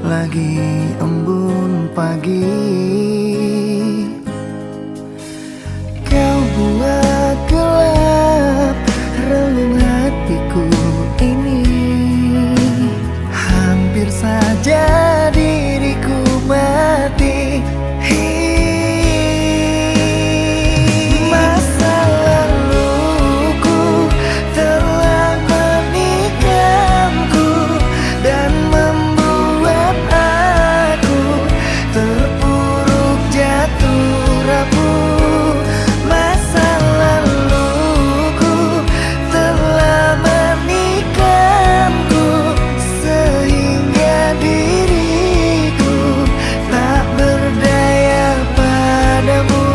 lagi embun pagi. Kau buat gelap relung hatiku ini. Hampir saja diriku mati. Masa laluku telah menikamku dan membuat aku terpuruk jatuh rapuh. Masa laluku telah menikamku sehingga diriku tak berdaya padamu.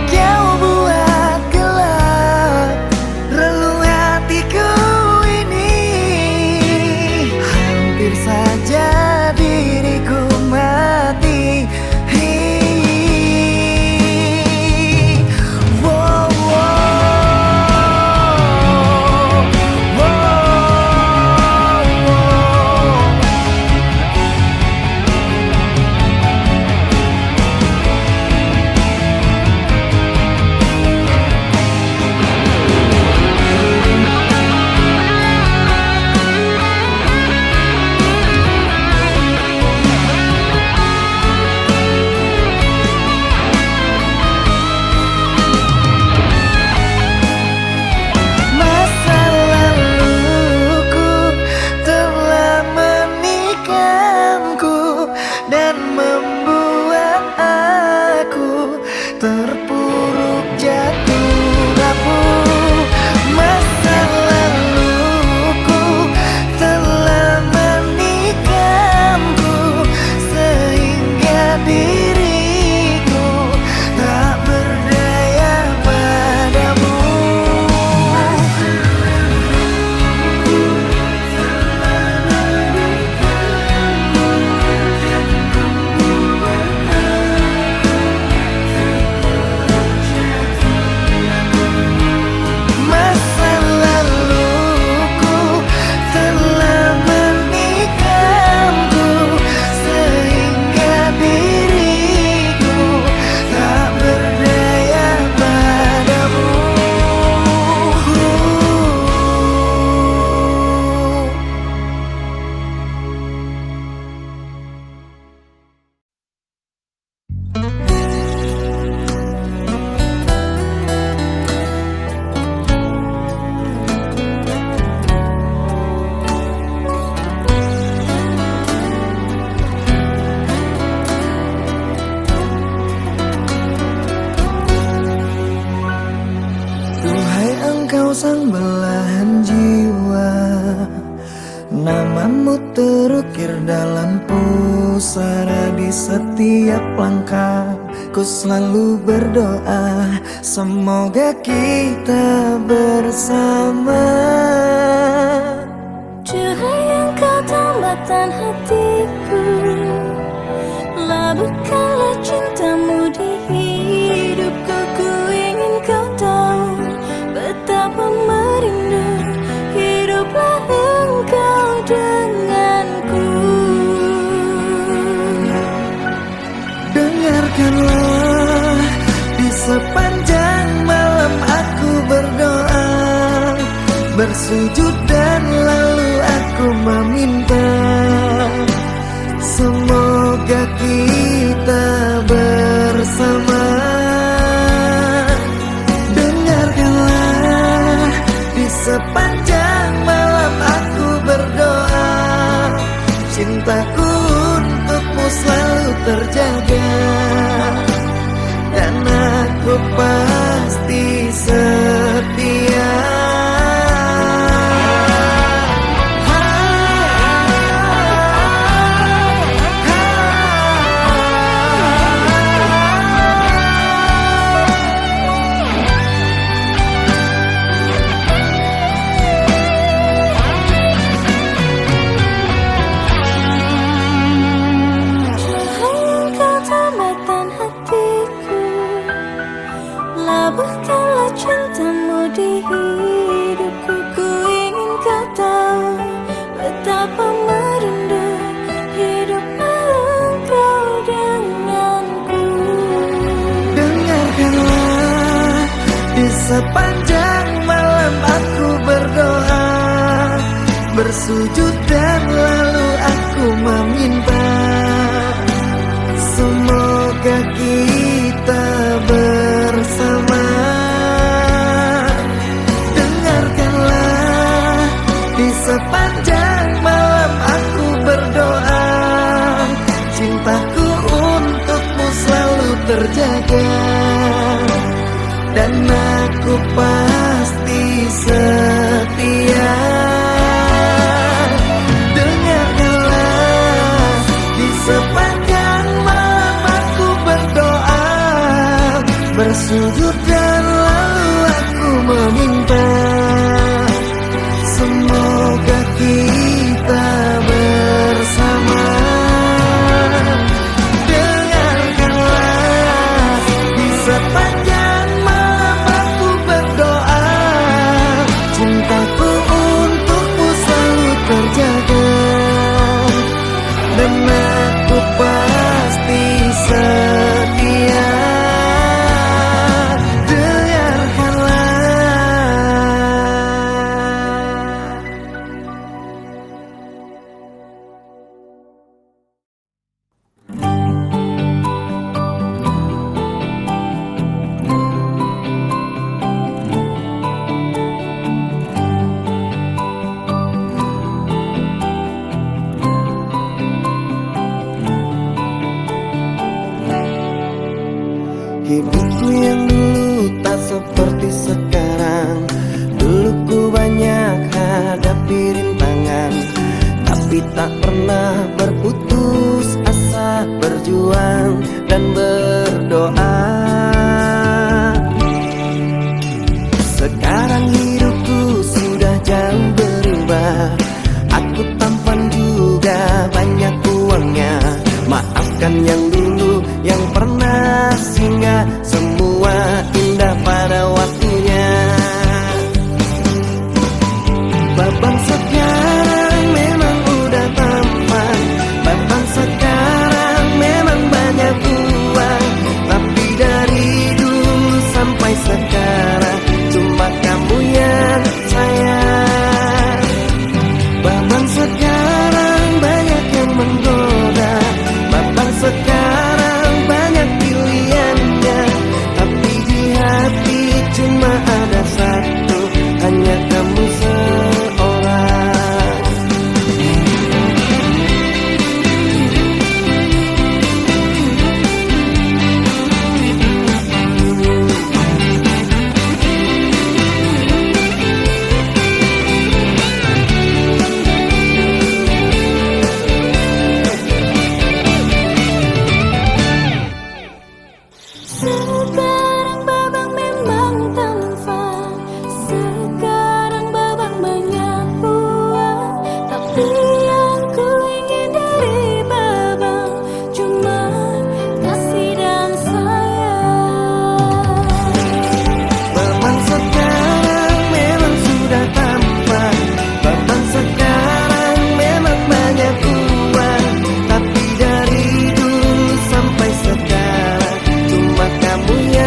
Kau buat gelap relung hatiku ini. Hampir saja diriku mati. Wow, wow, wow. Masa laluku telah menikamku dan membuat aku terpuruk jatuh rapuh. Masa laluku telah menikamku sehingga diriku tak berdaya padamu. Masa laluku telah menikamku sehingga diriku tak berdaya padamu. Duhai engkau sang belahan jiwa, namamu terukir dalam pusara di setiap langkah. Ku selalu berdoa semoga kita bersama. Duhai engkau tambatan hatiku, labuhkanlah cintamu di hidupku. Ku ingin kau tahu betapa merindu hiduplah engkau denganku. Dengarkanlah di sepanjang malam aku berdoa, bersujud dan lalu aku meminta semoga kita bersama. Dengarkanlah di sepanjang malam aku berdoa, cintaku untukmu selalu terjaga dan aku pasti setia. Bukanlah cintamu di hidupku, ku ingin kau tahu betapa merindu hiduplah engkau denganku. Dengarkanlah, di sepanjang malam aku berdoa, bersujud dan lalu aku meminta, semoga kita bersama. Dengarkanlah, di sepanjang malam aku berdoa, cintaku untukmu selalu terjaga, dan aku pasti setia. Dengarkanlah, di sepanjang malam aku berdoa, bersujud dan lalu aku meminta, semoga kita bersama. Dengarkanlah, di sepanjang malam aku berdoa, cintaku untukmu selalu terjaga, dan aku pasti setia. Hidupku yang dulu tak seperti sekarang. Dulu ku banyak hadapi rintangan, tapi tak pernah berputus asa, berjuang dan berdoa. Sekarang hidupku sudah jauh berubah, aku tampan juga banyak uangnya. Maafkan yang dulu yang pernah singgah, semua indah pada waktunya. Babang sekarang memang udah tampan, babang sekarang memang banyak uang, tapi dari dulu sampai sekarang cuma kamu yang sayang. Babang sekarang banyak yang menggoda, babang sekarang banyak pilihannya, tapi di hati cuma ada satu, hanya kamu seorang. Sekarang babang memang tampan, sekarang babang banyak uang, tapi yang ku ingin dari babang cuma kasih dan sayang. Babang sekarang memang sudah tampan, babang sekarang memang banyak uang, tapi dari dulu sampai sekarang cuma kamu yang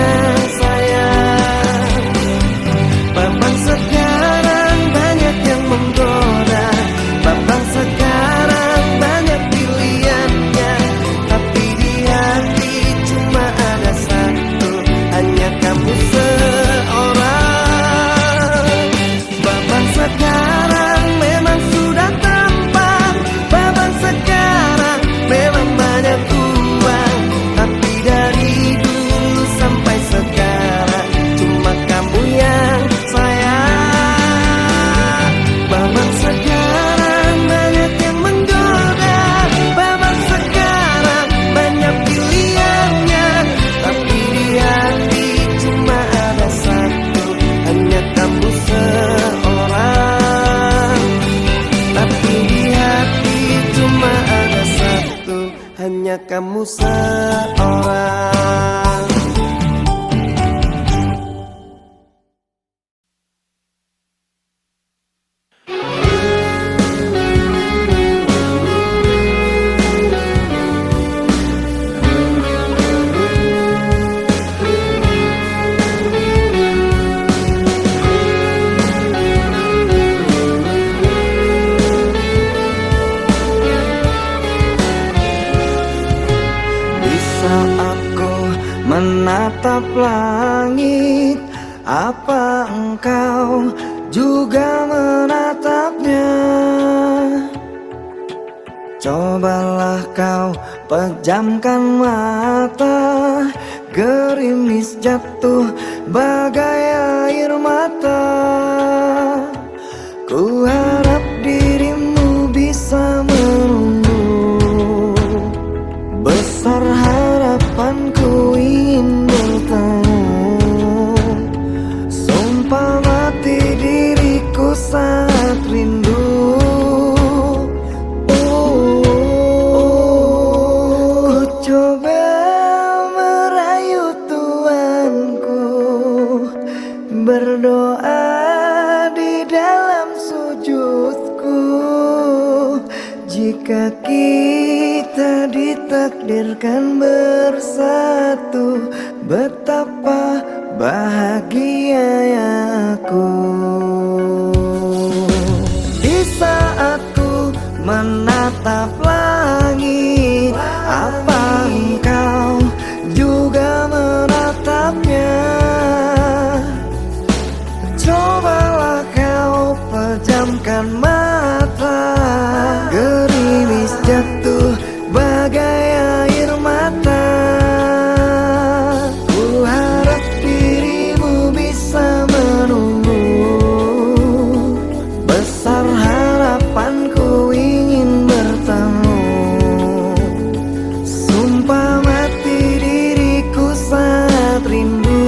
menatap langit, apa engkau juga menatapnya? Cobalah kau pejamkan mata, gerimis jatuh bagai air mata. Ku harap dirimu bisa menunggu, besar harapanku ingin bertemu. Sumpah mati diriku saat rindu. Ku coba merayu Tuanku, berdoa di dalam sujudku. Jika kita ditakdirkan bersatu, betapa bahagianya aku. Di saat ku menatap langit, apa engkau juga menatapnya? Cobalah kau pejamkan mata, gerimis jatuh bagai air mata. Ku harap dirimu bisa menunggu, besar harapanku ingin bertemu. Sumpah mati diriku saat rindu.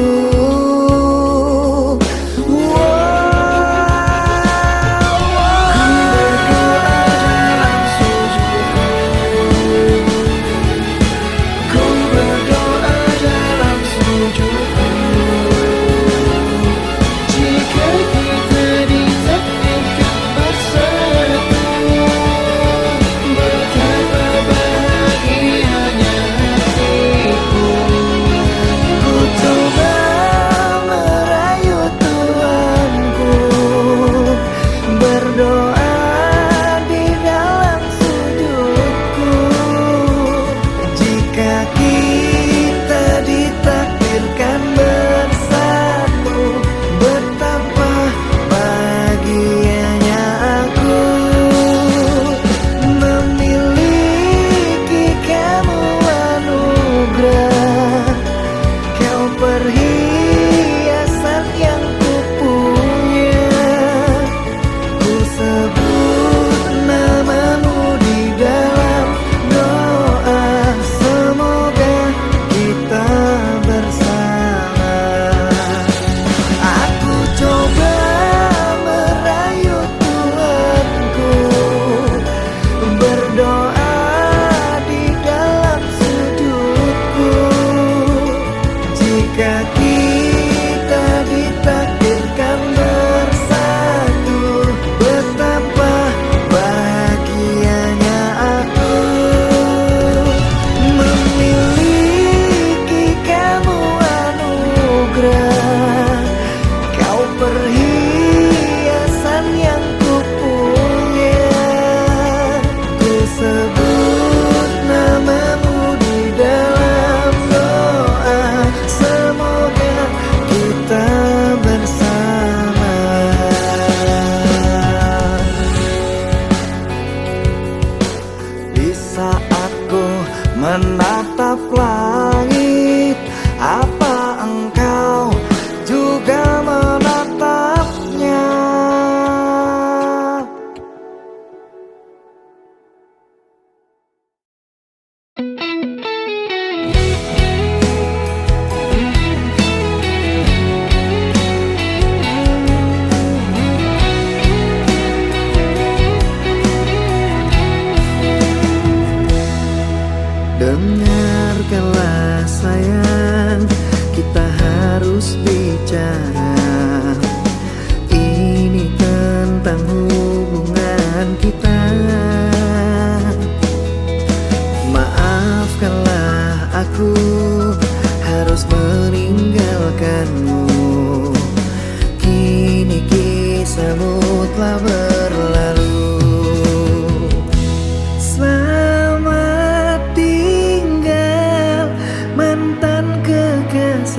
Perhiasan yang kupunya, ku sebut namamu di dalam doa. Semoga kita bersama. Aku coba merayu Tuhanku, berdoa di dalam sujudku. Jika kita ditakdirkan bersatu, betapa bahagianya aku. Memiliki kamu anugerah, kau perhiasan yang kupunya. Ku sebut namamu di dalam doa. Semoga kita bersama. Di saat ku menatap langit, apa engkau juga menatapnya? Dengarkanlah sayang, kita harus bicara. Ini tentang hubungan kita. Maafkanlah aku harus meninggalkanmu. Kini kisahmu telah berlalu. Selamat tinggal mantan kekasih.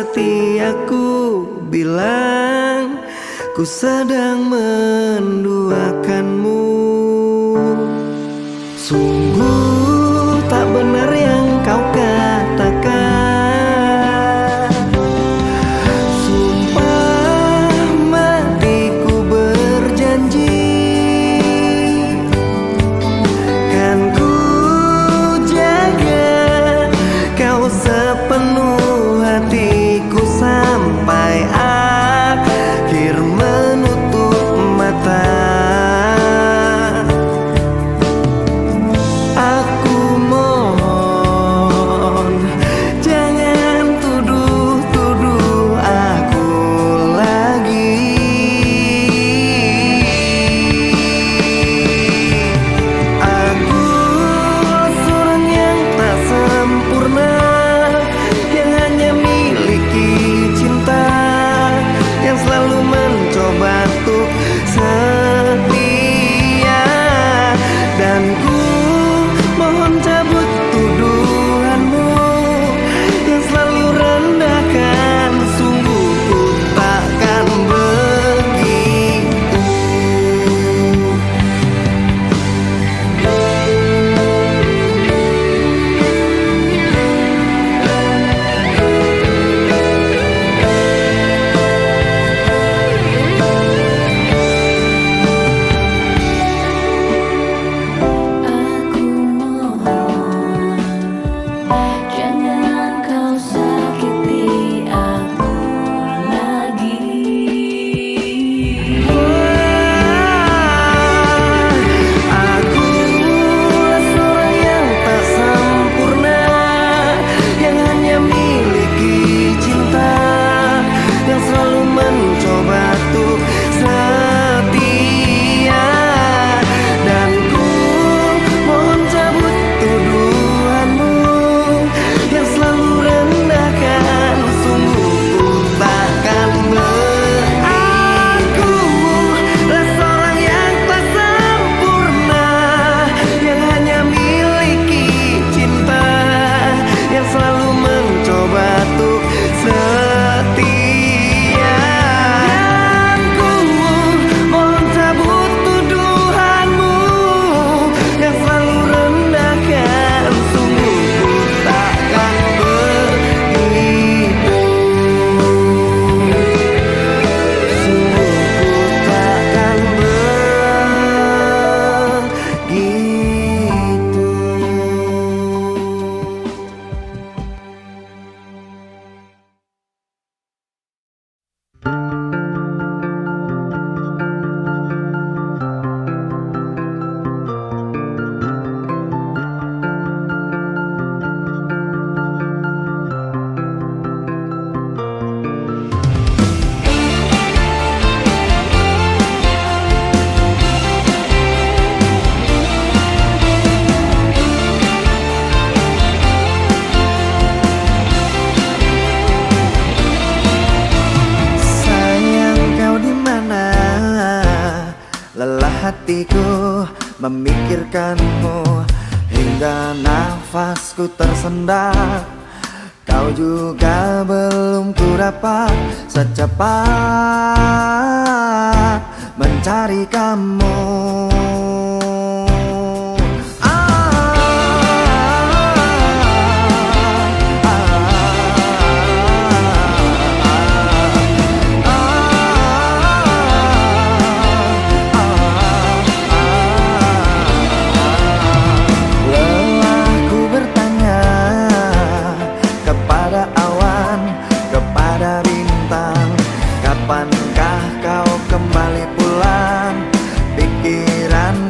setiaku bilang ku sedang menduakanmu. Sungguh tak benar yang kau katakan. Sumpah matiku berjanji, kan ku jaga kau sepenuh hatiku sampai akhir menutup mata. Aku mohon jangan tuduh-tuduh aku lagi. Aku seorang yang tak sempurna, yang hanya miliki cinta, yang selalu mencoba untuk setia. Dan ku mohon cabut tuduhanmu yang selalu rendahkan. Sungguh ku takkan begitu. Aku mohon jangan kau sakiti aku lagi. Aku seorang yang tak sempurna, yang hanya miliki cinta, yang selalu mencoba untuk setia. Dan ku mohon cabut tuduhanmu yang selalu rendahkan. Sungguh ku takkan Aku lah seorang yang tak sempurna, yang hanya miliki cinta, yang selalu mencoba untuk setia. Dan ku mohon cabut tuduhanmu yang selalu rendahkan. Sungguh ku takkan begitu. Sungguh ku takkan Sayang, kau di mana? Lelah hatiku memikirkanmu hingga nafasku tersendat. Kau juga belum ku dapat secepat mencari kamu. Lelahku bertanya kepada awan, kepada bintang, kapankah kau kembali pulang? Pikiran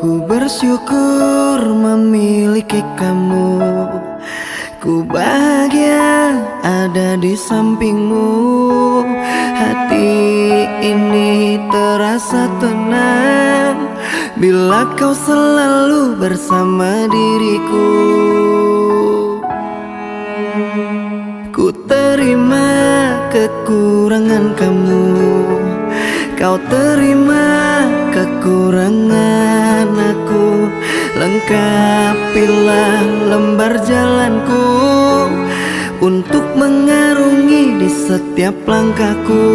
Ku bersyukur memiliki kamu. Ku bahagia ada di sampingmu. Hati ini terasa tenang bila kau selalu bersama diriku. Ku terima kekurangan kamu, kau terima kekurangan aku. Lengkapilah lembar jalanku untuk mengarungi di setiap langkahku.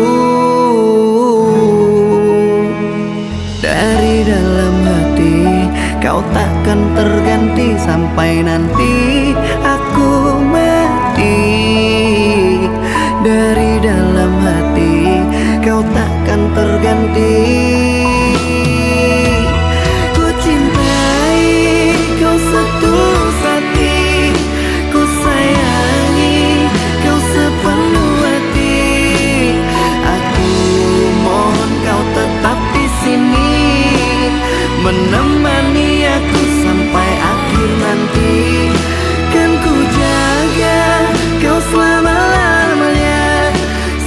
Dari dalam hati kau takkan terganti sampai nanti aku mati. Dari dalam hati kau takkan terganti. Ku cintai kau setulus hati, ku sayangi kau sepenuh hati. Aku mohon kau tetap di sini, menemani aku sampai akhir nanti. Kan ku jaga kau selama-lamanya,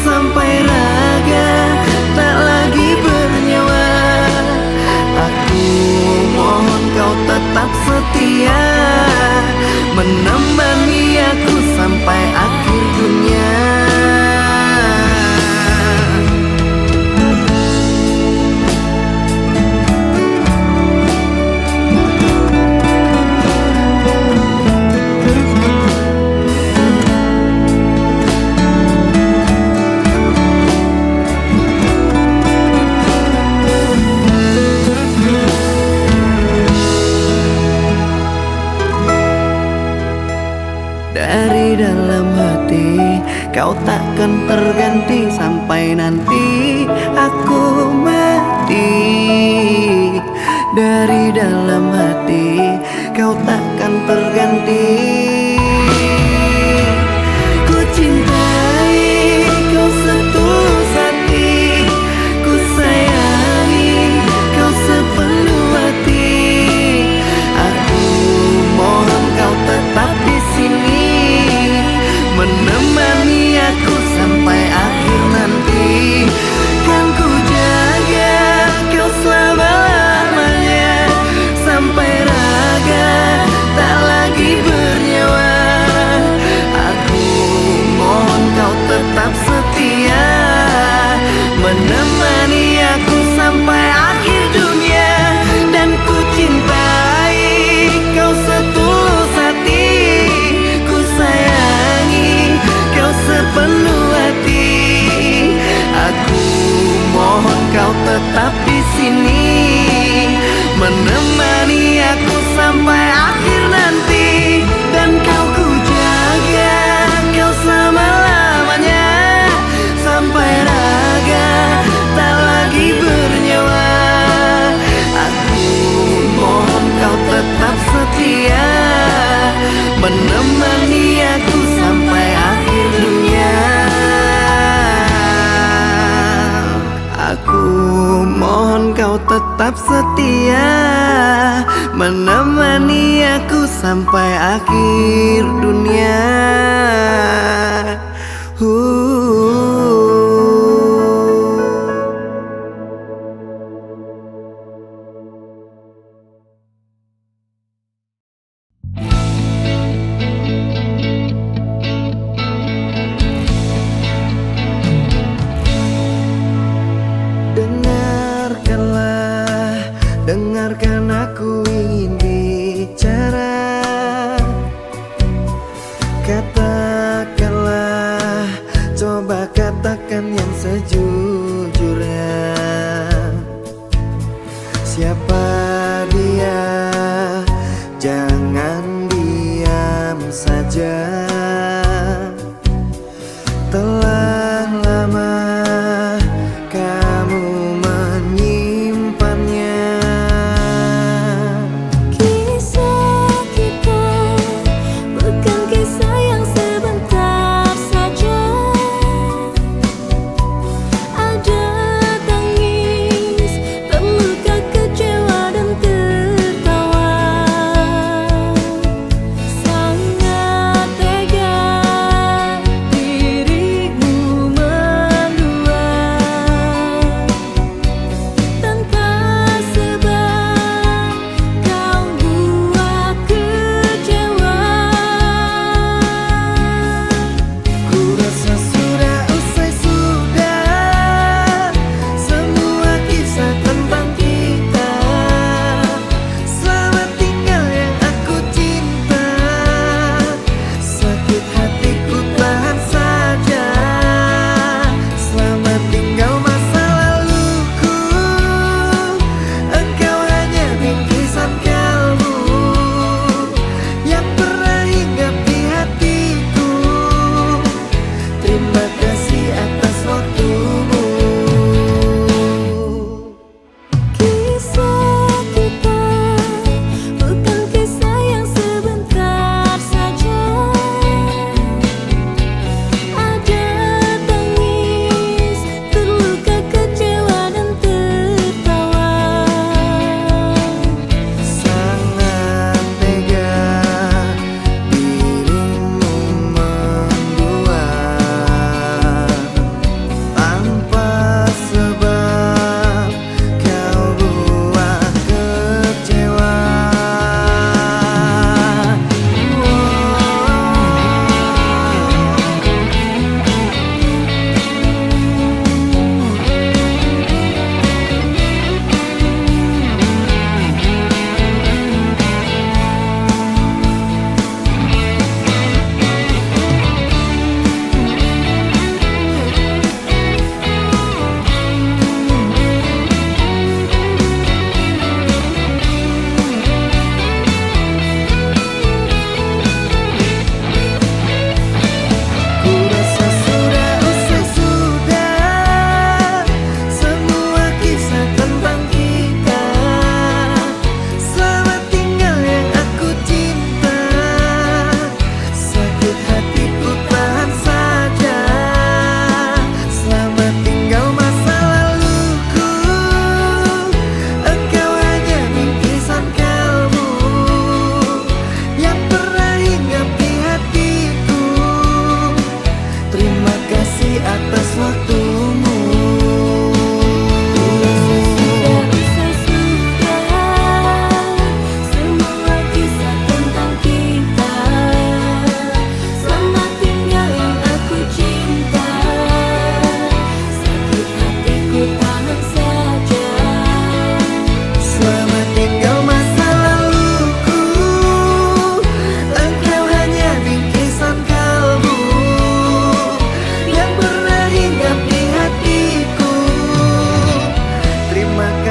sampai raga tak lagi bernyawa. Aku mohon kau tetap setia, menemani aku sampai akhir dunia. Dari dalam hati kau takkan terganti sampai nanti aku mati. Dari dalam hati kau takkan terganti. Ku cintai kau setulus hati, ku sayangi kau sepenuh hati. Aku mohon kau tetap di sini, menemani aku sampai akhir nanti. Kan ku jaga kau selama-lamanya, sampai raga tak lagi bernyawa. Aku mohon kau tetap setia, menemani aku sampai akhir dunia. Dan ku cintai kau setulus hati, ku sayangi kau sepenuh hati. Aku mohon kau tetap di sini, menemani aku sampai akhir nanti. Dan kau ku jaga kau selama-lamanya, sampai raga tak lagi bernyawa. Aku mohon kau tetap setia, menemani aku sampai akhir dunia. Aku mohon kau tetap setia, menemani aku sampai akhir dunia. Dengarkanlah, dengarkan aku ingin bicara. Katakanlah, coba katakan yang sejujurnya. Siapa dia? Jangan diam saja. Telah lama kamu menyimpannya.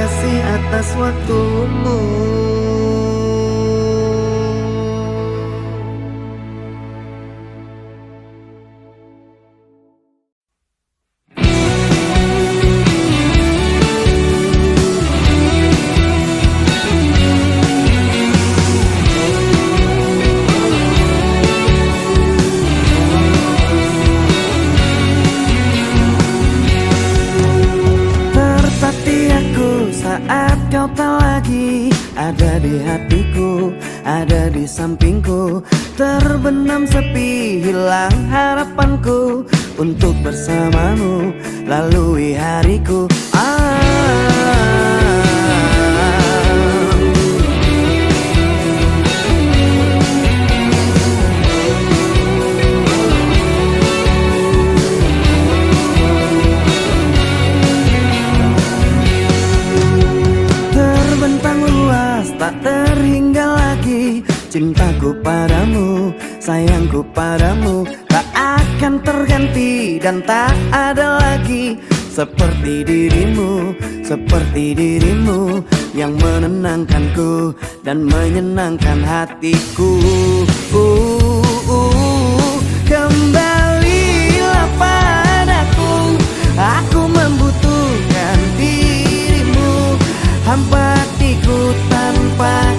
kasih atas waktumu. Saat kau tak lagi ada di hatiku, ada di sampingku, terbenam sepi, hilang harapanku untuk bersamamu, lalui hariku. Tak terhingga lagi cintaku padamu, sayangku padamu tak akan terganti dan tak ada lagi seperti dirimu, seperti dirimu yang menenangkanku dan menyenangkan hatiku. Kembalilah padaku, aku membutuhkan dirimu, hampa hatiku tanpa